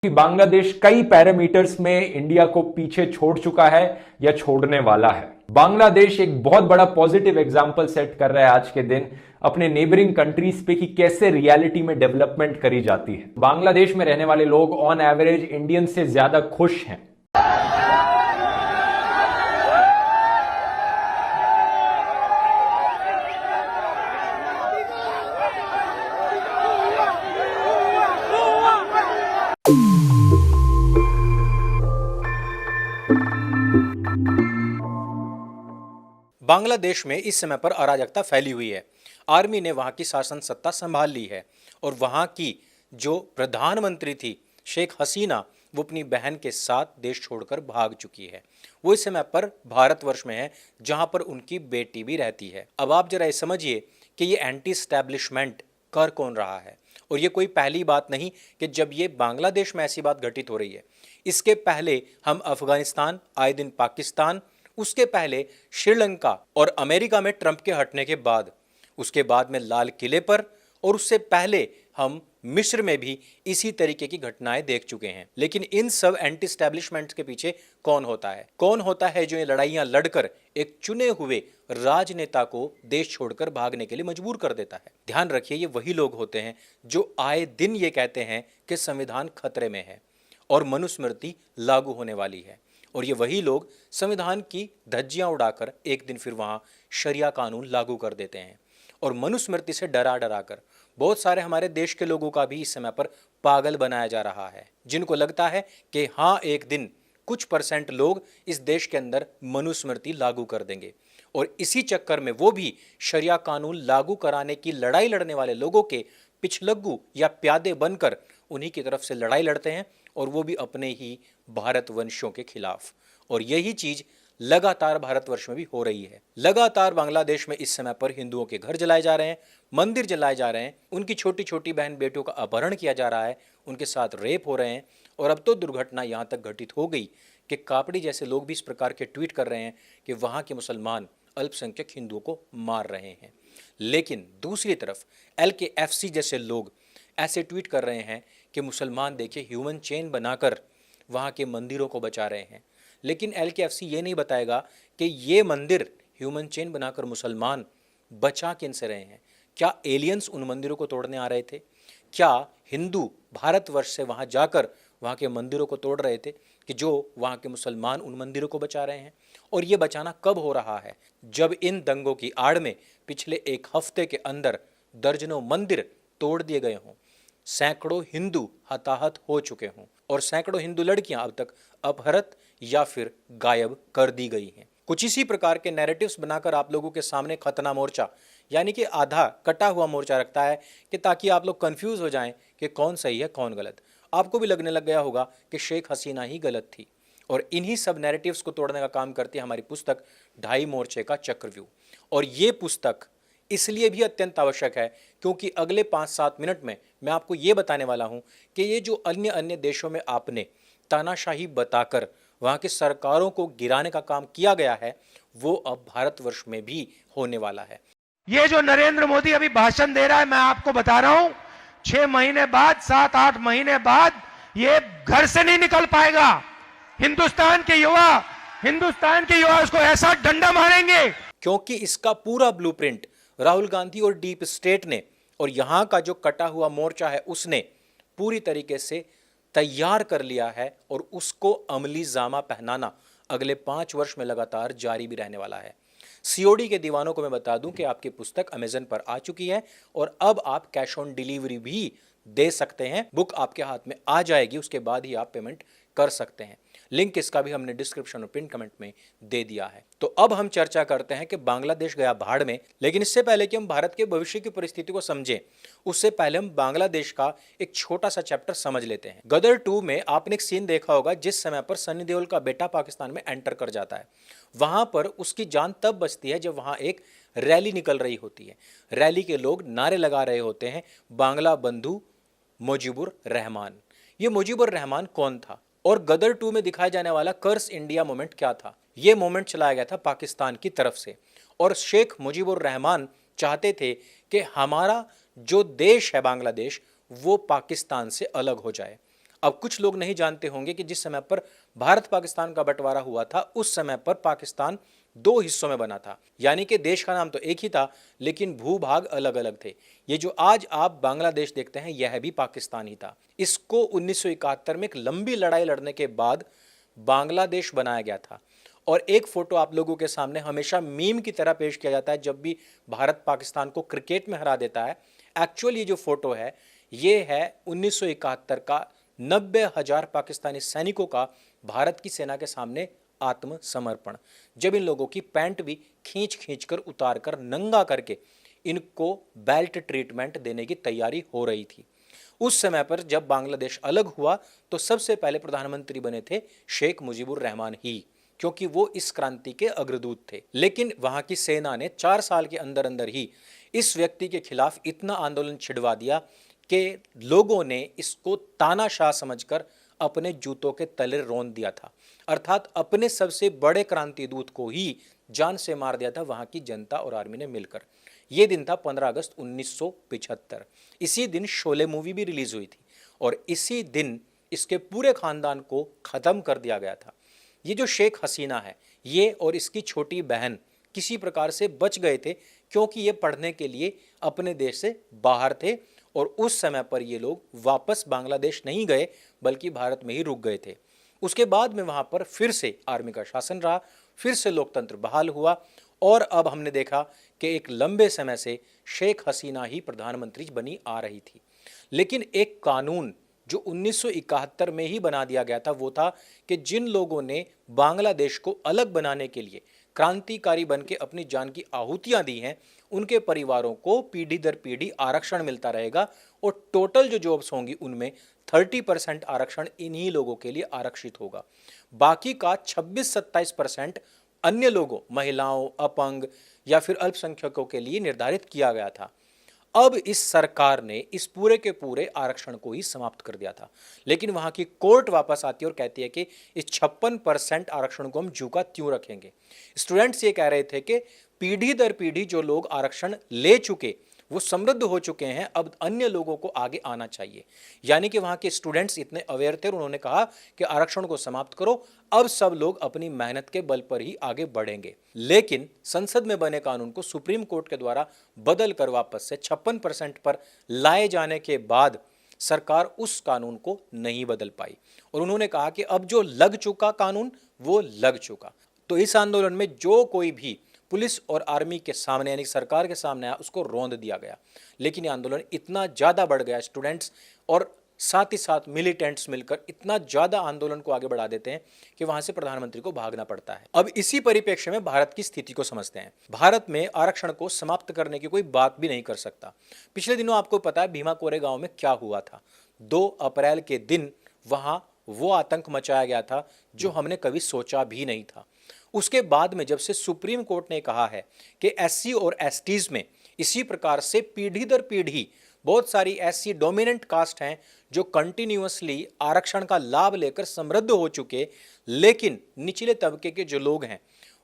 कि बांग्लादेश कई पैरामीटर्स में इंडिया को पीछे छोड़ चुका है या छोड़ने वाला है। बांग्लादेश एक बहुत बड़ा पॉजिटिव एग्जांपल सेट कर रहा है आज के दिन अपने नेबरिंग कंट्रीज पे कि कैसे रियलिटी में डेवलपमेंट करी जाती है। बांग्लादेश में रहने वाले लोग ऑन एवरेज इंडियन से ज्यादा खुश हैं। बांग्लादेश में इस समय पर अराजकता फैली हुई है। आर्मी ने वहां की शासन सत्ता संभाल ली है और वहां की जो प्रधानमंत्री थी शेख हसीना, वो अपनी बहन के साथ देश छोड़कर भाग चुकी है। वो इस समय पर भारतवर्ष में है जहां पर उनकी बेटी भी रहती है। अब आप जरा ये समझिए कि ये एंटी स्टैब्लिशमेंट कर कौन रहा है। और ये कोई पहली बात नहीं कि जब ये बांग्लादेश में ऐसी बात घटित हो रही है। इसके पहले हम अफगानिस्तान, आए दिन पाकिस्तान, उसके पहले श्रीलंका और अमेरिका में ट्रंप के हटने के बाद, उसके बाद में लाल किले पर, और उससे पहले हम मिस्र में भी इसी तरीके की घटनाएं देख चुके हैं। लेकिन इन सब एंटी स्टैब्लिशमेंट के पीछे कौन होता है? कौन होता है जो ये लड़ाइयां लड़कर एक चुने हुए राजनेता को देश छोड़कर भागने के लिए मजबूर कर देता है? ध्यान रखिए, ये वही लोग होते हैं जो आए दिन ये कहते हैं कि संविधान खतरे में है और मनुस्मृति लागू होने वाली है। और ये वही लोग संविधान की धज्जियां उड़ाकर एक दिन फिर वहां शरिया कानून लागू कर देते हैं। और मनुस्मृति से डरा डरा कर बहुत सारे हमारे देश के लोगों का भी इस समय पर पागल बनाया जा रहा है, जिनको लगता है कि हाँ, एक दिन कुछ % लोग इस देश के अंदर मनुस्मृति लागू कर देंगे। और इसी चक्कर में वो भी शरिया कानून लागू कराने की लड़ाई लड़ने वाले लोगों के पिछलग्गू या प्यादे बनकर उन्हीं की तरफ से लड़ाई लड़ते हैं, और वो भी अपने ही भारतवंशियों के खिलाफ। और यही चीज लगातार भारतवर्ष में भी हो रही है। लगातार बांग्लादेश में इस समय पर हिंदुओं के घर जलाए जा रहे हैं, मंदिर जलाए जा रहे हैं, उनकी छोटी छोटी बहन बेटियों का अपहरण किया जा रहा है, उनके साथ रेप हो रहे हैं। और अब तो दुर्घटना यहां तक घटित हो गई कि कापड़ी जैसे लोग भी इस प्रकार के ट्वीट कर रहे हैं कि वहां के मुसलमान अल्पसंख्यक हिंदुओं को मार रहे हैं। लेकिन दूसरी तरफ LKFC जैसे लोग ऐसे ट्वीट कर रहे हैं कि मुसलमान देखिए ह्यूमन चेन बनाकर वहाँ के मंदिरों को बचा रहे हैं। लेकिन LKFC ये नहीं बताएगा कि ये मंदिर ह्यूमन चेन बनाकर मुसलमान बचा किन से रहे हैं। क्या एलियंस उन मंदिरों को तोड़ने आ रहे थे? क्या हिंदू भारतवर्ष से वहाँ जाकर वहाँ के मंदिरों को तोड़ रहे थे कि जो वहाँ के मुसलमान उन मंदिरों को बचा रहे हैं? और ये बचाना कब हो रहा है? जब इन दंगों की आड़ में पिछले एक हफ्ते के अंदर दर्जनों मंदिर तोड़ दिए गए हों, सैकड़ों हिंदू हताहत हो चुके हों और सैकड़ों हिंदू लड़कियां अब तक अपहृत या फिर गायब कर दी गई हैं। कुछ इसी प्रकार के नैरेटिव्स बनाकर आप लोगों के सामने खतना मोर्चा, यानी कि आधा कटा हुआ मोर्चा रखता है कि ताकि आप लोग कंफ्यूज हो जाएं कि कौन सही है कौन गलत। आपको भी लगने लग गया होगा कि शेख हसीना ही गलत थी। और इन्हीं सब नैरेटिव्स को तोड़ने का काम करती है हमारी पुस्तक 2.5 मोर्चे का चक्रव्यूह। और ये पुस्तक इसलिए भी अत्यंत आवश्यक है क्योंकि अगले 5-7 मिनट में मैं आपको ये बताने वाला हूं कि ये जो अन्य अन्य देशों में आपने तानाशाही बताकर वहां की सरकारों को गिराने का काम किया गया है, वो अब भारतवर्ष में भी होने वाला है। ये जो नरेंद्र मोदी अभी भाषण दे रहा है, मैं आपको बता रहा हूं 6 महीने बाद, 7-8 महीने बाद ये घर से नहीं निकल पाएगा। हिंदुस्तान के युवा उसको ऐसा डंडा मारेंगे, क्योंकि इसका पूरा ब्लूप्रिंट राहुल गांधी और डीप स्टेट ने और यहां का जो कटा हुआ मोर्चा है उसने पूरी तरीके से तैयार कर लिया है। और उसको अमली जामा पहनाना अगले 5 वर्ष में लगातार जारी भी रहने वाला है। COD के दीवानों को मैं बता दूं कि आपकी पुस्तक अमेजन पर आ चुकी है और अब आप कैश ऑन डिलीवरी भी दे सकते हैं। बुक आपके हाथ में आ जाएगी, उसके बाद ही आप पेमेंट कर सकते हैं। लिंक इसका भी हमने डिस्क्रिप्शन और पिन कमेंट में दे दिया है। तो अब हम चर्चा करते हैं कि बांग्लादेश गया भाड़ में। लेकिन इससे पहले कि हम भारत के भविष्य की परिस्थिति को समझें, उससे पहले हम बांग्लादेश का एक छोटा सा चैप्टर समझ लेते हैं। गदर 2 में आपने एक सीन देखा होगा जिस समय पर सनी देओल का बेटा पाकिस्तान में एंटर कर जाता है। वहां पर उसकी जान तब बचती है जब वहां एक रैली निकल रही होती है। रैली के लोग नारे लगा रहे होते हैं, बांग्ला बंधु मुजीबुर रहमान। ये मुजीबुर रहमान कौन था और गदर 2 में दिखाया जाने वाला कर्स इंडिया मोमेंट क्या था? ये मोमेंट चलाया गया था पाकिस्तान की तरफ से। और शेख मुजीबुर रहमान चाहते थे कि हमारा जो देश है बांग्लादेश, वो पाकिस्तान से अलग हो जाए। अब कुछ लोग नहीं जानते होंगे कि जिस समय पर भारत पाकिस्तान का बंटवारा हुआ था उस समय पर पाकिस्तान दो हिस्सों में बना था, यानी कि देश का नाम तो एक ही था लेकिन भूभाग अलग अलग थे। ये जो आज आप बांग्लादेश देखते हैं यह भी पाकिस्तान ही था। इसको 1971 में एक लंबी लड़ाई लड़ने के बाद बांग्लादेश बनाया गया था। और एक फोटो आप लोगों के सामने हमेशा मीम की तरह पेश किया जाता है जब भी भारत पाकिस्तान को क्रिकेट में हरा देता है। एक्चुअली ये जो फोटो है ये है 1971 का 90,000 पाकिस्तानी सैनिकों का भारत की सेना के सामने आत्मसमर्पण, जब इन लोगों की पैंट भी खींच खींच कर उतार कर नंगा करके इनको बेल्ट ट्रीटमेंट देने की तैयारी हो रही थी। उस समय पर जब बांग्लादेश अलग हुआ तो सबसे पहले प्रधानमंत्री बने थे शेख मुजीबुर रहमान ही, क्योंकि वो इस क्रांति के अग्रदूत थे। लेकिन वहां की सेना ने 4 साल के अंदर अंदर ही इस व्यक्ति के खिलाफ इतना आंदोलन छिड़वा दिया कि लोगों ने इसको तानाशाह समझकर अपने जूतों के तले रौंद दिया था, अर्थात अपने सबसे बड़े क्रांति दूत को ही जान से मार दिया था वहां की जनता और आर्मी ने मिलकर। यह दिन था 15 अगस्त 1975। इसी दिन शोले मूवी भी रिलीज हुई थी और इसी दिन इसके पूरे खानदान को खत्म कर दिया गया था। ये जो शेख हसीना है ये और इसकी छोटी बहन किसी प्रकार से बच गए थे क्योंकि ये पढ़ने के लिए अपने देश से बाहर थे और उस समय पर ये लोग वापस बांग्लादेश नहीं गए बल्कि भारत में ही रुक गए थे। उसके बाद में वहाँ पर फिर से आर्मी का शासन रहा, फिर से लोकतंत्र बहाल हुआ और अब हमने देखा कि एक लंबे समय से शेख हसीना ही प्रधानमंत्री बनी आ रही थी। लेकिन एक कानून जो 1971 में ही बना दिया गया था वो था कि जिन लोगों ने बांग्लादेश को अलग बनाने के लिए क्रांतिकारी बन के अपनी जान की आहुतियां दी हैं उनके परिवारों को पीढ़ी दर पीढ़ी आरक्षण मिलता रहेगा और टोटल जो जॉब्स होंगी उनमें 30% आरक्षण इन्हीं लोगों के लिए आरक्षित होगा। बाकी का 26-27% अन्य लोगों, महिलाओं, अपंग या फिर अल्पसंख्यकों के लिए निर्धारित किया गया था। अब इस सरकार ने इस पूरे के पूरे आरक्षण को ही समाप्त कर दिया था, लेकिन वहां की कोर्ट वापस आती है और कहती है कि इस 56% आरक्षण को हम झुका क्यों रखेंगे। स्टूडेंट्स ये कह रहे थे कि पीढ़ी दर पीढ़ी जो लोग आरक्षण ले चुके वो समृद्ध हो चुके हैं, अब अन्य लोगों को आगे आना चाहिए। यानी कि वहां के स्टूडेंट्स इतने अवेयर थे और उन्होंने कहा कि आरक्षण को समाप्त करो, अब सब लोग अपनी मेहनत के बल पर ही आगे बढ़ेंगे। लेकिन संसद में बने कानून को सुप्रीम कोर्ट के द्वारा बदल कर वापस से 56% पर लाए जाने के बाद सरकार उस कानून को नहीं बदल पाई और उन्होंने कहा कि अब जो लग चुका कानून वो लग चुका। तो इस आंदोलन में जो कोई भी पुलिस और आर्मी के सामने यानी सरकार के सामने आया उसको रौंद दिया गया। लेकिन ये आंदोलन इतना ज़्यादा बढ़ गया, स्टूडेंट्स और साथ ही साथ मिलिटेंट्स मिलकर इतना ज़्यादा आंदोलन को आगे बढ़ा देते हैं कि वहां से प्रधानमंत्री को भागना पड़ता है। अब इसी परिप्रेक्ष्य में भारत की स्थिति को समझते हैं। भारत में आरक्षण को समाप्त करने की कोई बात भी नहीं कर सकता। पिछले दिनों आपको पता है भीमा कोरे गांव में क्या हुआ था। 2 अप्रैल के दिन वहां वो आतंक मचाया गया था जो हमने कभी सोचा भी नहीं था। उसके बाद में जब से सुप्रीम कोर्ट ने कहा है कि एससी और एसटीज में इसी प्रकार से पीढ़ी दर पीढ़ी बहुत सारी ऐसी डोमिनेंट कास्ट हैं जो कंटिन्यूअसली आरक्षण का लाभ लेकर समृद्ध हो चुके, लेकिन निचले तबके के जो लोग हैं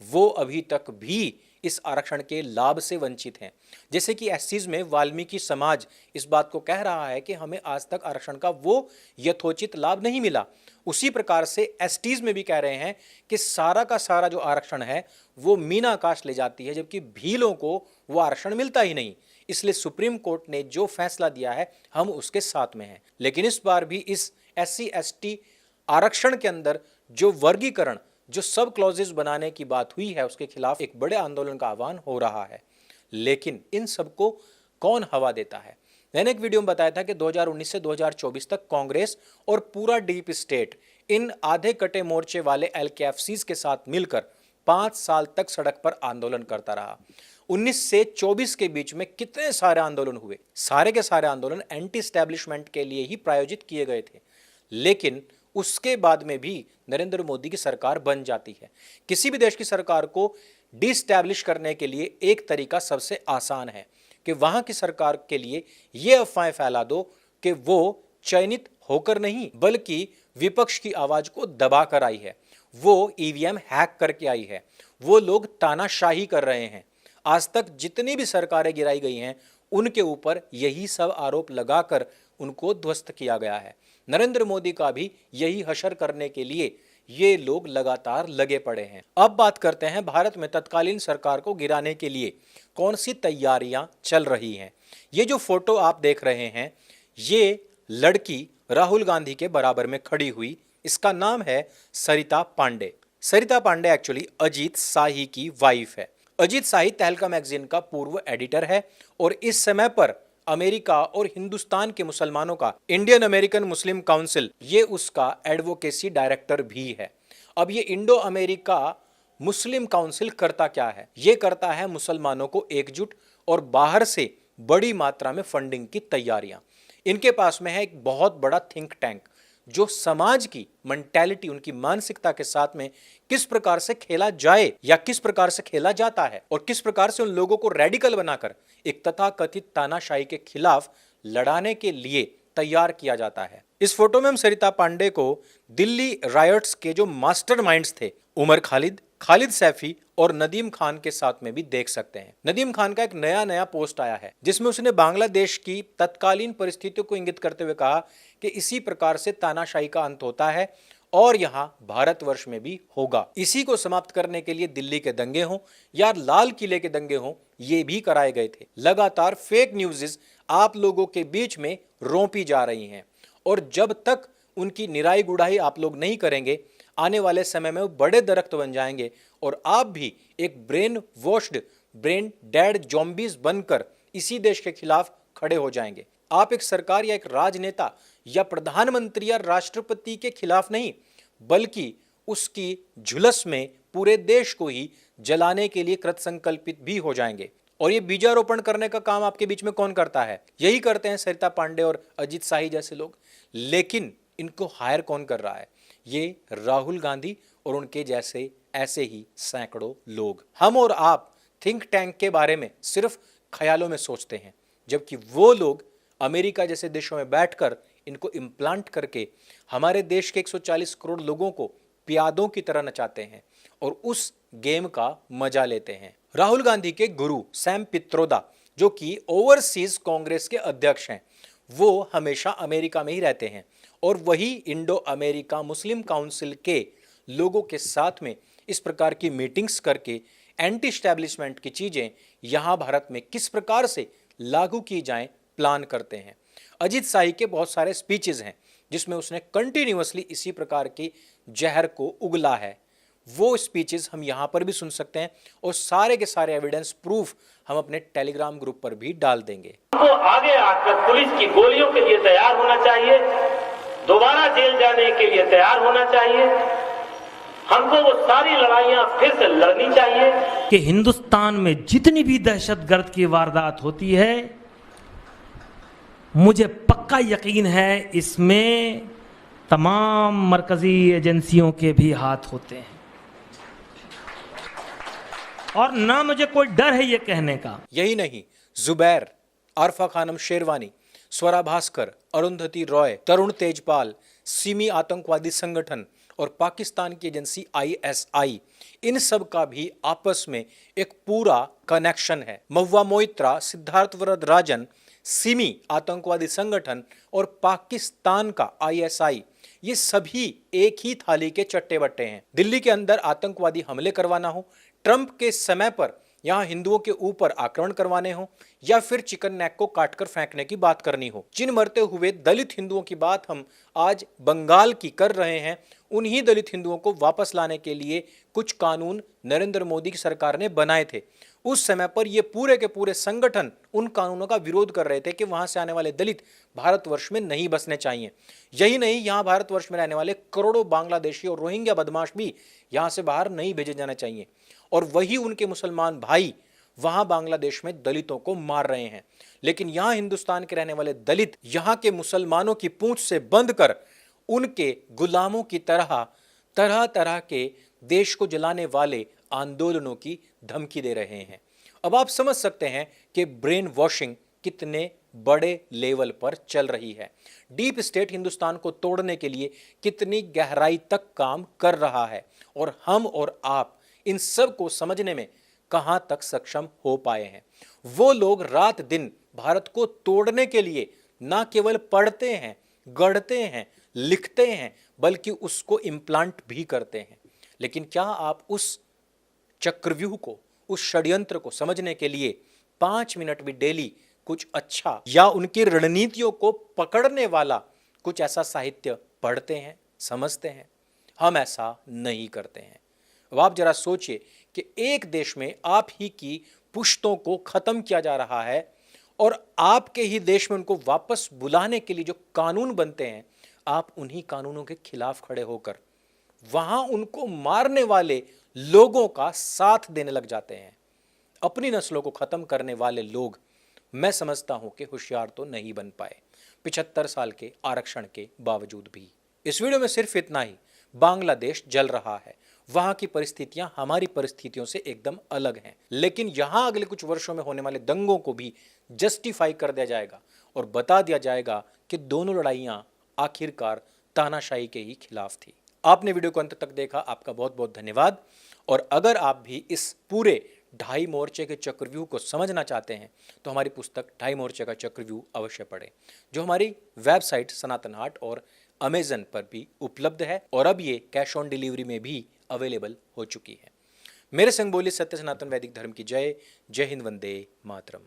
वो अभी तक भी इस आरक्षण के लाभ से वंचित हैं। जैसे कि एससीज में वाल्मीकि समाज इस बात को कह रहा है कि हमें आज तक आरक्षण का वो यथोचित लाभ नहीं मिला। उसी प्रकार से एसटीज में भी कह रहे हैं कि सारा का सारा जो आरक्षण है वो मीना आकाश ले जाती है, जबकि भीलों को वो आरक्षण मिलता ही नहीं। इसलिए सुप्रीम कोर्ट ने जो फैसला दिया है हम उसके साथ में हैं। लेकिन इस बार भी इस एससी एसटी आरक्षण के अंदर जो वर्गीकरण, जो सब क्लॉजेस बनाने की बात हुई है उसके खिलाफ एक बड़े आंदोलन का आह्वान हो रहा है। लेकिन इन सबको कौन हवा देता है? मैंने एक वीडियो में बताया था कि 2019 से 2024 तक कांग्रेस और पूरा डीप स्टेट इन आधे कटे मोर्चे वाले एलकेएफसीज के साथ मिलकर 5 साल तक सड़क पर आंदोलन करता रहा। 19 से 24 के बीच में कितने सारे आंदोलन हुए। सारे के सारे आंदोलन एंटी एस्टैब्लिशमेंट के लिए ही प्रायोजित किए गए थे। लेकिन उसके बाद में भी नरेंद्र मोदी की सरकार बन जाती है। किसी भी देश की सरकार को डिस्टैब्लिश करने के लिए एक तरीका सबसे आसान है कि वहां की सरकार के लिए यह अफवाहें फैला दो कि वो चयनित होकर नहीं बल्कि विपक्ष की आवाज को दबा कर आई है, वो ईवीएम हैक करके आई है, वो लोग तानाशाही कर रहे हैं। आज तक जितनी भी सरकारें गिराई गई हैं उनके ऊपर यही सब आरोप लगाकर उनको ध्वस्त किया गया है। नरेंद्र मोदी का भी यही हशर करने के लिए ये लोग लगातार लगे पड़े हैं। अब बात करते हैं भारत में तत्कालीन सरकार को गिराने के लिए कौन सी तैयारियां चल रही हैं। ये जो फोटो आप देख रहे हैं, ये लड़की राहुल गांधी के बराबर में खड़ी हुई, इसका नाम है सरिता पांडे। सरिता पांडे एक्चुअली अजीत शाही की वाइफ है। अजीत शाही तहलका मैगजीन का पूर्व एडिटर है और इस समय पर अमेरिका और हिंदुस्तान के मुसलमानों का इंडियन अमेरिकन मुस्लिम काउंसिल, ये उसका एडवोकेसी डायरेक्टर भी है। अब ये इंडो अमेरिका मुस्लिम काउंसिल करता क्या है? ये करता है मुसलमानों को एकजुट और बाहर से बड़ी मात्रा में फंडिंग की तैयारियां। इनके पास में है एक बहुत बड़ा थिंक टैंक जो समाज की मेंटालिटी, उनकी मानसिकता के साथ में किस प्रकार से खेला जाए या किस प्रकार से खेला जाता है और किस प्रकार से उन लोगों को रेडिकल बनाकर एक तथाकथित तानाशाही के खिलाफ लड़ाने के लिए तैयार किया जाता है। इस फोटो में हम सरिता पांडे को दिल्ली रायट्स के जो मास्टरमाइंड्स थे, उमर खालिद, खालिद सैफी और नदीम खान के साथ में भी देख सकते हैं। नदीम खान का एक नया पोस्ट आया है जिसमें उसने बांग्लादेश की तत्कालीन परिस्थितियों को इंगित करते हुए कहा कि इसी प्रकार से तानाशाही का अंत होता है और यहां भारतवर्ष में भी होगा। इसी को समाप्त करने के लिए दिल्ली के दंगे हों या लाल किले के दंगे हों, ये भी कराए गए थे। लगातार फेक न्यूज़ आप लोगों के बीच में रोंपी जा रही हैं और जब तक उनकी निराई गुड़ाई आप लोग नहीं करेंगे, आने वाले समय में वो बड़े दरख्त बन जाएंगे और आप भी एक brain washed, brain dead zombies बनकर इसी देश के खिलाफ खड़े हो जाएंगे। आप एक सरकार या एक राजनेता या प्रधानमंत्री या राष्ट्रपति के खिलाफ नहीं, बल्कि उसकी झुलस में पूरे देश को ही जलाने के लिए कृतसंकल्पित भी हो जाएंगे। और ये बीजारोपण करने का काम आपके बीच में कौन करता है? यही करते हैं सरिता पांडे और अजीत शाही जैसे लोग। लेकिन इनको हायर कौन कर रहा है? ये राहुल गांधी और उनके जैसे ऐसे ही सैकड़ों लोग। हम और आप थिंक टैंक के बारे में सिर्फ ख्यालों में सोचते हैं, जबकि वो लोग अमेरिका जैसे देशों में बैठकर इनको इम्प्लांट करके हमारे देश के 140 करोड़ लोगों को प्यादों की तरह नचाते हैं और उस गेम का मजा लेते हैं। राहुल गांधी के गुरु सैम पित्रोदा, जो कि ओवरसीज कांग्रेस के अध्यक्ष हैं, वो हमेशा अमेरिका में ही रहते हैं और वही इंडो अमेरिका मुस्लिम काउंसिल के लोगों के साथ में इस प्रकार की मीटिंग्स करके एंटी एस्टैब्लिशमेंट की चीजें यहां भारत में किस प्रकार से लागू की जाएं प्लान करते हैं। अजीत शाही के बहुत सारे स्पीचेस हैं जिसमें उसने कंटिन्यूअसली इसी प्रकार की जहर को उगला है। वो स्पीचेस हम यहां पर भी सुन सकते हैं और सारे के सारे एविडेंस प्रूफ हम अपने टेलीग्राम ग्रुप पर भी डाल देंगे। हमको आगे आकर पुलिस की गोलियों के लिए तैयार होना चाहिए, दोबारा जेल जाने के लिए तैयार होना चाहिए। हमको वो सारी लड़ाइयां फिर से लड़नी चाहिए कि हिंदुस्तान में जितनी भी दहशतगर्द की वारदात होती है, मुझे पक्का यकीन है इसमें तमाम मरकजी एजेंसियों के भी हाथ होते हैं और ना मुझे कोई डर है ये कहने का। यही नहीं, जुबैर, आरफा खानम शेरवानी, स्वरा भास्कर, अरुंधति रॉय, तरुण तेजपाल, सिमी आतंकवादी संगठन और पाकिस्तान की एजेंसी ISI, इन सब का भी आपस में एक पूरा कनेक्शन है। महुआ मोइत्रा, सिद्धार्थ वरदराजन, सिमी आतंकवादी संगठन और पाकिस्तान का ISI, ये सभी एक ही थाली के चट्टे बट्टे हैं। दिल्ली के अंदर आतंकवादी हमले करवाना हो, ट्रंप के समय पर यहां हिंदुओं के ऊपर आक्रमण करवाने हो या फिर चिकन नेक को काटकर फेंकने की बात करनी हो। जिन मरते हुए दलित हिंदुओं की बात हम आज बंगाल की कर रहे हैं, उन्हीं दलित हिंदुओं को वापस लाने के लिए कुछ कानून नरेंद्र मोदी की सरकार ने बनाए थे। उस समय पर ये पूरे के पूरे संगठन उन कानूनों का विरोध कर रहे थे कि वहां से आने वाले दलित भारतवर्ष में नहीं बसने चाहिए। यही नहीं, यहां भारतवर्ष में रहने वाले करोड़ों बांग्लादेशी और रोहिंग्या बदमाश भी यहां से बाहर नहीं भेजे जाने चाहिए। और वही उनके मुसलमान भाई वहां बांग्लादेश में दलितों को मार रहे हैं। लेकिन यहां हिंदुस्तान के रहने वाले दलित यहां के मुसलमानों की पूंछ से बंद कर उनके गुलामों की तरह तरह के देश को जलाने वाले आंदोलनों की धमकी दे रहे हैं। अब आप समझ सकते हैं कि ब्रेन वॉशिंग कितने बड़े लेवल पर चल रही है। डीप स्टेट हिंदुस्तान को तोड़ने के लिए कितनी गहराई तक काम कर रहा है और हम और आप इन सब को समझने में कहां तक सक्षम हो पाए हैं। वो लोग रात दिन भारत को तोड़ने के लिए ना केवल पढ़ते हैं, गढ़ते हैं, लिखते हैं बल्कि उसको इम्प्लांट भी करते हैं। लेकिन क्या आप उस चक्रव्यूह को, उस षड्यंत्र को समझने के लिए 5 मिनट भी डेली कुछ अच्छा या उनकी रणनीतियों को पकड़ने वाला कुछ ऐसा साहित्य पढ़ते हैं, समझते हैं? हम ऐसा नहीं करते हैं। अब आप जरा सोचिए कि एक देश में आप ही की पुश्तों को खत्म किया जा रहा है और आपके ही देश में उनको वापस बुलाने के लिए जो कानून बनते हैं, आप उन्हीं कानूनों के खिलाफ खड़े होकर वहां उनको मारने वाले लोगों का साथ देने लग जाते हैं। अपनी नस्लों को खत्म करने वाले लोग, मैं समझता हूं कि होशियार तो नहीं बन पाए 75 साल के आरक्षण के बावजूद भी। इस वीडियो में सिर्फ इतना ही। बांग्लादेश जल रहा है, वहां की परिस्थितियां हमारी परिस्थितियों से एकदम अलग हैं, लेकिन यहां अगले कुछ वर्षों में होने वाले दंगों को भी जस्टिफाई कर दिया जाएगा और बता दिया जाएगा कि दोनों लड़ाइयां आखिरकार तानाशाही के ही खिलाफ थी। आपने वीडियो को अंत तक देखा, आपका बहुत बहुत धन्यवाद। और अगर आप भी इस पूरे 2.5 मोर्चे के चक्रव्यूह को समझना चाहते हैं तो हमारी पुस्तक 2.5 मोर्चे का चक्रव्यूह अवश्य पढ़ें, जो हमारी वेबसाइट सनातन हाट और अमेजन पर भी उपलब्ध है और अब ये कैश ऑन डिलीवरी में भी अवेलेबल हो चुकी है। मेरे संग बोली सत्य सनातन वैदिक धर्म की जय। जय हिंद, वंदे मातरम।